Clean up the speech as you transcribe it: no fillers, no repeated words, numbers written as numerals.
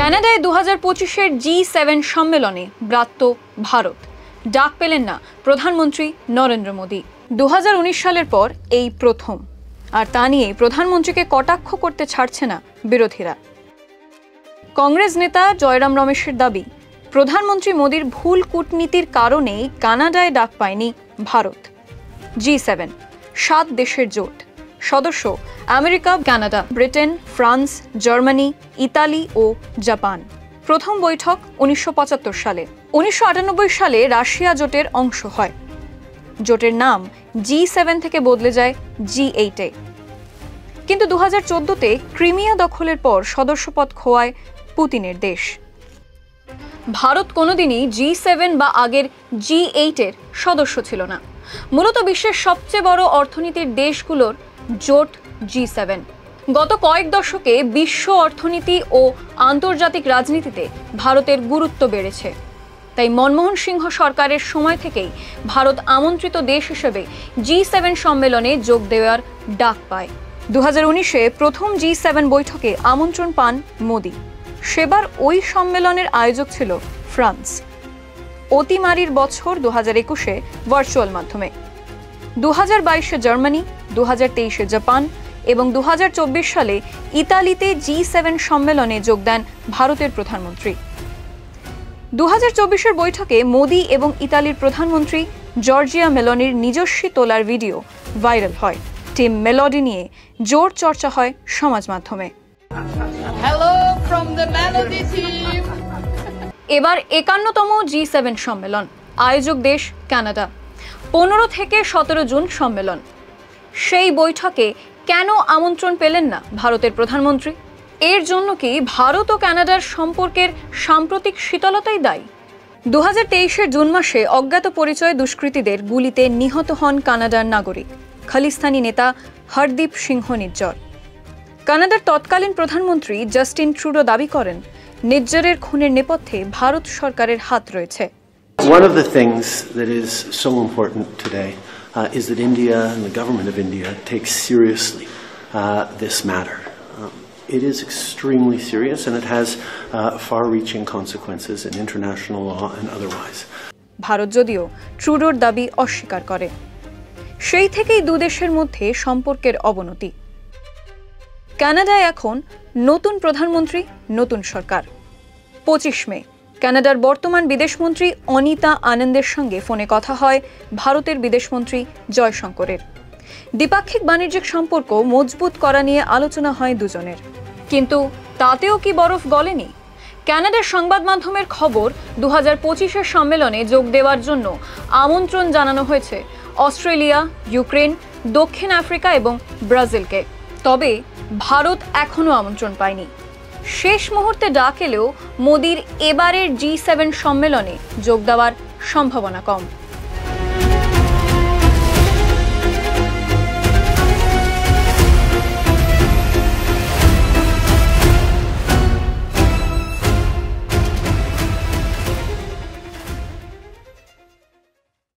কানাডায় 2025-এর G7 সম্মেলনে ব্রাত্য ভারত। ডাক পেলেন না প্রধানমন্ত্রী নরেন্দ্র মোদী। 2019 সালের পর এই প্রথম, আর তা নিয়ে প্রধানমন্ত্রীকে কটাক্ষ করতে ছাড়ছে না বিরোধীরা। কংগ্রেস নেতা জয়রাম রমেশের দাবি, প্রধানমন্ত্রী মোদীর ভুল কূটনীতির কারণেই কানাডায় ডাক পায়নি ভারত। G7 7 দেশের জোট, সদস্য America, Canada, Britain, France, Germany, Italy ও জাপান। প্রথম বৈঠক 1975 সালে। 1998 সালে রাশিয়া জোটের অংশ হয়। জোটের নাম G7 থেকে বদলে যায় G8-এ। কিন্তু 2014-তে ক্রিমিয়া দখলের পর সদস্যপদ খোয়ায় পুতিনের দেশ। ভারত কোনোদিনই G7 বা আগের G8-এর সদস্য ছিল না। মূলত বিশ্বের সবচেয়ে বড় অর্থনীতির দেশগুলোর জোট G7। গত কয়েক দশকে বিশ্ব অর্থনীতি ও আন্তর্জাতিক রাজনীতিতে ভারতের গুরুত্ব বেড়েছে। তাই মনমোহন সিংহ সরকারের সময় থেকেই ভারত আমন্ত্রিত দেশ হিসেবে G7 সম্মেলনে যোগ দেওয়ার ডাক পায়। 2019-এ প্রথম G7 বৈঠকে আমন্ত্রণ পান মোদী। সেবার ওই সম্মেলনের আয়োজক ছিল ফ্রান্স। অতিমারির বছর 2021-এ ভার্চুয়াল মাধ্যমে। 2022-এ জার্মানি, 2023-এ জাপান এবং 2024 সালে ইতালিতে G7 সম্মেলনে যোগ দেন ভারতের প্রধানমন্ত্রী। 2024-এর বৈঠকে মোদী এবং ইতালির প্রধানমন্ত্রী জর্জিয়া মেলোনির নিজস্বী তোলার ভিডিও ভাইরাল হয়। টিম মেলোডি নিয়ে জোর চর্চা হয় সমাজ মাধ্যমে। এবার 51তম G7 সম্মেলন, আয়োজক দেশ কানাডা। 15 থেকে 17 জুন সম্মেলন। সেই বৈঠকে কেন আমন্ত্রণ পেলেন না ভারতের প্রধানমন্ত্রী? এর জন্য কি ভারত ও কানাডার সম্পর্কের সাম্প্রতিক শীতলতাই দায়ী? 2023-এর জুন মাসে অজ্ঞাত পরিচয় দুষ্কৃতীদের গুলিতে নিহত হন কানাডার নাগরিক খালিস্তানি নেতা হরদীপ সিংহ নিজ্জর। কানাডার তৎকালীন প্রধানমন্ত্রী জাস্টিন ট্রুডো দাবি করেন, নিজ্জরের খুনের নেপথ্যে ভারত সরকারের হাত রয়েছে। One of the things that is so important today is that India and the government of India takes seriously this matter. It is extremely serious and it has far-reaching consequences in international law and otherwise. Bharat যদিও ট্রুডোর দাবি অস্বীকার করে। সেই থেকেই দুদেশের মধ্যে সম্পর্কের অবনতি। কানাডায় এখন নতুন প্রধানমন্ত্রী, নতুন সরকার। 25 মে কানাডার বর্তমান বিদেশমন্ত্রী অনিতা আনন্দের সঙ্গে ফোনে কথা হয় ভারতের বিদেশমন্ত্রী জয়শঙ্করের। দ্বিপাক্ষিক বাণিজ্যিক সম্পর্ক মজবুত করা নিয়ে আলোচনা হয় দুজনের। কিন্তু তাতেও কি বরফ গলেনি? কানাডার সংবাদ মাধ্যমের খবর, 2025-এর সম্মেলনে যোগ দেওয়ার জন্য আমন্ত্রণ জানানো হয়েছে অস্ট্রেলিয়া, ইউক্রেন, দক্ষিণ আফ্রিকা এবং ব্রাজিলকে। তবে ভারত এখনও আমন্ত্রণ পায়নি। শেষ মুহূর্তে ডাক এলেও মোদীর এবারের G7 সম্মেলনে যোগ দেওয়ার সম্ভাবনা কম।